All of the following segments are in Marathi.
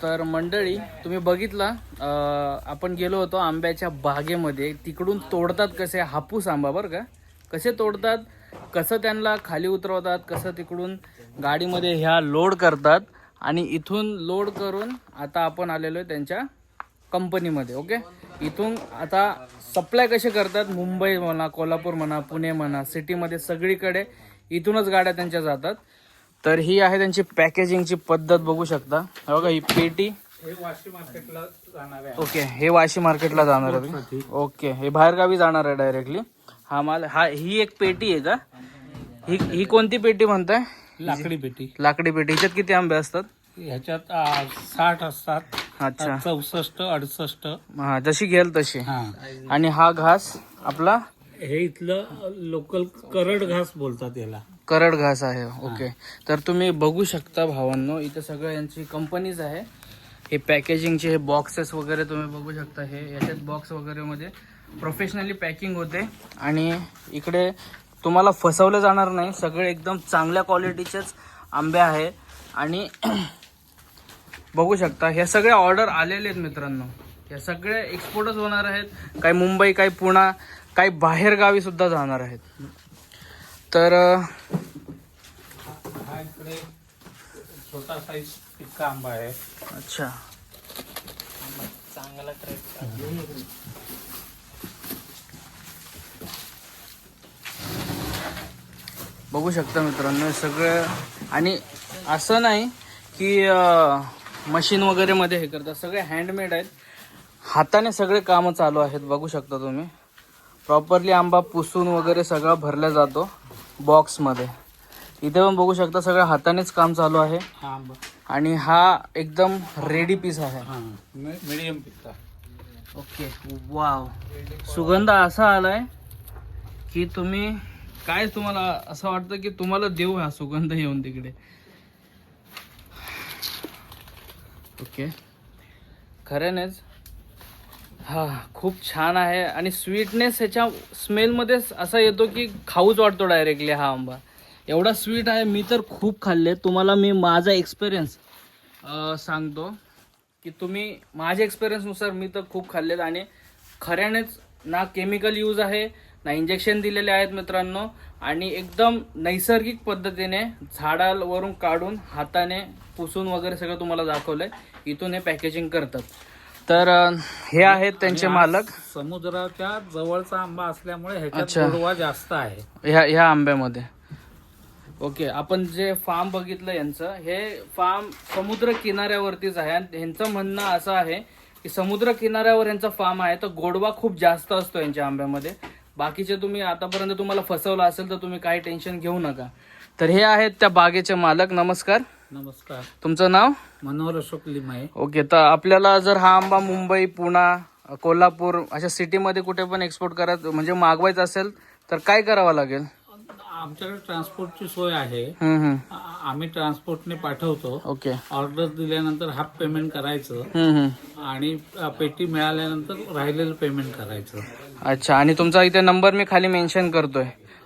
तर मंडळी तुम्ही बघितला आपण गेलो होतो आंब्याच्या बागेमध्ये. तिकडून तोडतात कसे हापूस आंबा बरं का, कसे तोडतात, कसं त्यांना खाली उतरवतात, कसं तिकडून गाडीमध्ये ह्या लोड करतात आणि इथून लोड करून आता आपण आलेलो आहे त्यांच्या कंपनीमध्ये. ओके, इथून आता सप्लाय कसे करतात, मुंबई म्हणा, कोल्हापूर म्हणा, पुणे म्हणा, सिटीमध्ये सगळीकडे इथूनच गाड्या त्यांच्या जातात. तर ही आहे त्यांची पॅकेजिंगची पद्धत, बघू शकता. बघा ही पेटी, हे वाशी मार्केटला जाणार आहे. ओके, हे वाशी मार्केटला जाणार आहे. ओके, हे बाहेरगावी जाणार आहे डायरेक्टली. हा माल, हा ही एक पेटी आहे का? ही कोणती पेटी म्हणताय? लाकडी पेटी. लाकडी पेटी. ह्याच्यात किती आंबे असतात? ह्याच्यात 60 असतात. अच्छा, 64, 68. हा, जशी घेल तशी. हा, आणि हा घास आपला हे इथलं लोकल करड घास बोलतात याला. करड घास आहे. ओके, तर तुम्ही बघू शकता भावांनो, इथे सगळं यांची कंपनीज आहे. हे पॅकेजिंगचे हे बॉक्सेस वगैरे तुम्ही बघू शकता. हे याच्यात बॉक्स वगैरे मध्ये प्रोफेशनली पॅकिंग होते आणि इकडे तुम्हाला फसवलं जाणार नाही. सगळे एकदम चांगल्या क्वालिटीचेच आंबे आहे आणि बघू शकता हे सगळे ऑर्डर आलेले आहेत मित्रांनो. हे सगळे एक्सपोर्टच होणार आहेत. काही मुंबई, काही पुणे, काही बाहेर गावी सुद्धा जाणार आहेत. तर हा इकडे छोटा साईज इतका आंबा आहे. अच्छा, चांगला बघू शकता मित्रांनो सगळं. आणि असं नाही की मशीन वगैरे मध्ये हे करतात, सगळे हँडमेड आहेत, हाताने सगळे कामं चालू आहेत. बघू शकता तुम्ही, प्रॉपरली आंबा पुसून वगैरे सगळा भरला जातो बॉक्समध्ये. इथे पण बघू शकता सगळं हातानेच काम चालू आहे. हा आंबा आणि हा एकदम रेडी पीस आहे. मीडियम पिक्का. ओके, वाव, सुगंध असा आलाय की तुम्ही काय, तुम्हाला असं वाटतं की तुम्हाला देऊ हा सुगंध येऊन तिकडे. ओके, खऱ्यानेच हा खूप छान आहे. आणि स्वीटनेस ह्याच्या स्मेलमध्येच असा येतो की खाऊच वाटतो डायरेक्टली हा आंबा. एवढा स्वीट आहे. मी तर खूप खाल्ले. तुम्हाला मी माझा एक्सपिरियन्स सांगतो की तुम्ही माझ्या एक्सपिरियन्सनुसार मी तर खूप खाल्लेत. आणि खऱ्यानेच ना केमिकल यूज आहे, ना इंजेक्शन दिलेले आहेत मित्रांनो. आणि एकदम नैसर्गिक पद्धतीने झाडावरून काढून हाताने पुसून वगैरे सगळं तुम्हाला दाखवलंय. इथून हे पॅकेजिंग करतात. तर हे आहेत त्यांचे मालक. समुद्राच्या जवळचा आंबा असल्यामुळे ह्याच्यात अच्छा. गोडवा जास्त आहे. ह्या आंब्यामध्ये. ओके, आपण जे फार्म बघितलं यांचं, हे फार्म समुद्र किनाऱ्यावरतीच आहे. आणि ह्यांचं म्हणणं असं आहे की समुद्र किनाऱ्यावर यांचा फार्म आहे तर गोडवा खूप जास्त असतो यांच्या आंब्यामध्ये. बाकीचे तुम्ही आतापर्यंत तुम्हाला फसवलं असेल तर तुम्ही काही टेन्शन घेऊ नका. तर हे आहेत त्या बागेचे मालक. नमस्कार. नमस्कार. तुमचं नाव? मनोहर अशोक लिमाये. ओके, तर आपल्याला जर हा आंबा मुंबई, पुणे, कोल्हापूर अशा सिटीमध्ये कुठे पण एक्सपोर्ट करायचं म्हणजे मागवायचं असेल तर काय करावं लागेल? आमच्याकडे ट्रान्सपोर्टची सोय आहे. हम्म. आम्ही ट्रान्सपोर्टने पाठवतो. ओके. ऑर्डर दिल्यानंतर हाफ पेमेंट करायचं हम्म. आणि पेटी मिळाल्यानंतर राहिलेलं पेमेंट करायचं. अच्छा, आणि तुमचा इथे नंबर मी खाली मेन्शन करतोय,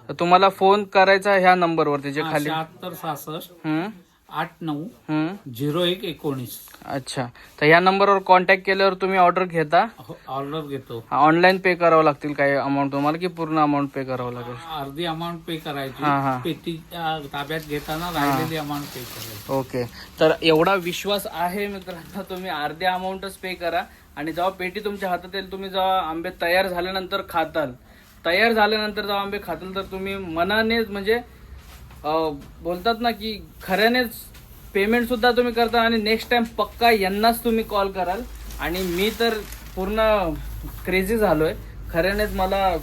तर तुम्हाला फोन करायचा ह्या नंबरवरती जे खाली. 7666 89 01 19. अच्छा, तर ह्या नंबरवर कॉन्टॅक्ट केल्यावर तुम्ही ऑर्डर घेता. ऑर्डर घेतो. ऑनलाईन पे करावं लागतील काही अमाऊंट तुम्हाला की पूर्ण अमाऊंट पे करावं लागेल? अर्धी अमाऊंट पे करायची. हा. पेटी ताब्यात घेताना राहिलेली अमाऊंट पे करायची. ओके, तर एवढा विश्वास आहे मित्रांनो, तुम्ही अर्धी अमाऊंटच पे करा. आणि जेव्हा पेटी तुमच्या हातात येईल, तुम्ही जेव्हा आंबे तयार झाल्यानंतर खाताल, जेव्हा आंबे खाताल तर तुम्ही मनानेच म्हणजे बोलतात ना की खऱ्यानेच पेमेंट सुद्धा तुम्ही करता. आणि नेक्स्ट टाइम पक्का यांनाच तुम्ही कॉल कराल. आणि मी तर पूर्ण क्रेझी झालोय खऱ्यानेच. मला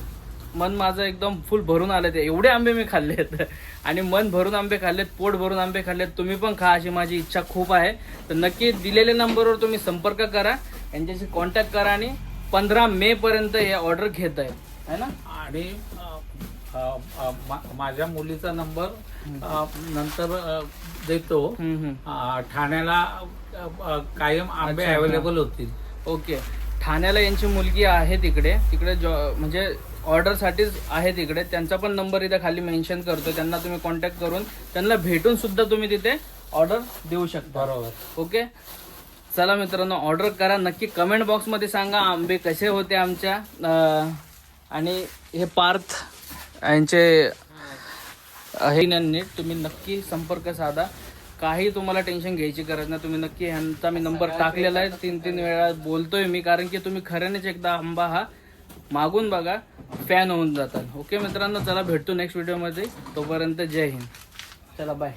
मन माझं एकदम फुल भरून आलं. ते एवढे आंबे मी खाल्लेत आणि मन भरून आंबे खाल्लेत, पोट भरून आंबे खाल्लेत. तुम्ही पण खा अशी माझी इच्छा खूप आहे. तर नक्की दिलेल्या नंबरवर तुम्ही संपर्क करा, यांच्याशी कॉन्टॅक्ट करा आणि 15 मे पर्यंत हे ऑर्डर घेत आहे ना. आणि माझ्या मुलीचा नंबर नंतर देतो. ठाण्याला कायम आंबे अवेलेबल होतील. ओके, ठाण्याला यांची मुलगी आहे तिकडे म्हणजे ऑर्डरसाठीच आहे तिकडे. त्यांचा पण नंबर इथे खाली मेन्शन करतो. त्यांना तुम्ही कॉन्टॅक्ट करून त्यांना भेटून सुद्धा तुम्ही तिथे ऑर्डर देऊ शकता. बरोबर. ओके, चला मित्रांनो, ऑर्डर करा नक्की. कमेंट बॉक्समध्ये सांगा आंबे कसे होते आमच्या. आणि हे पार्थ यांचे हे नीट तुम्ही नक्की संपर्क साधा. काही तुम्हाला टेन्शन घ्यायची गरज नाही. तुम्ही नक्की ह्यांचा मी नंबर टाकलेला आहे. 3-3 वेळा बोलतोय मी, कारण की तुम्ही खऱ्यानेच एकदा आंबा हा मागून बघा, फॅन होऊन जातात. ओके मित्रांनो, चला भेटतो नेक्स्ट व्हिडिओमध्ये. तोपर्यंत जय हिंद. चला बाय.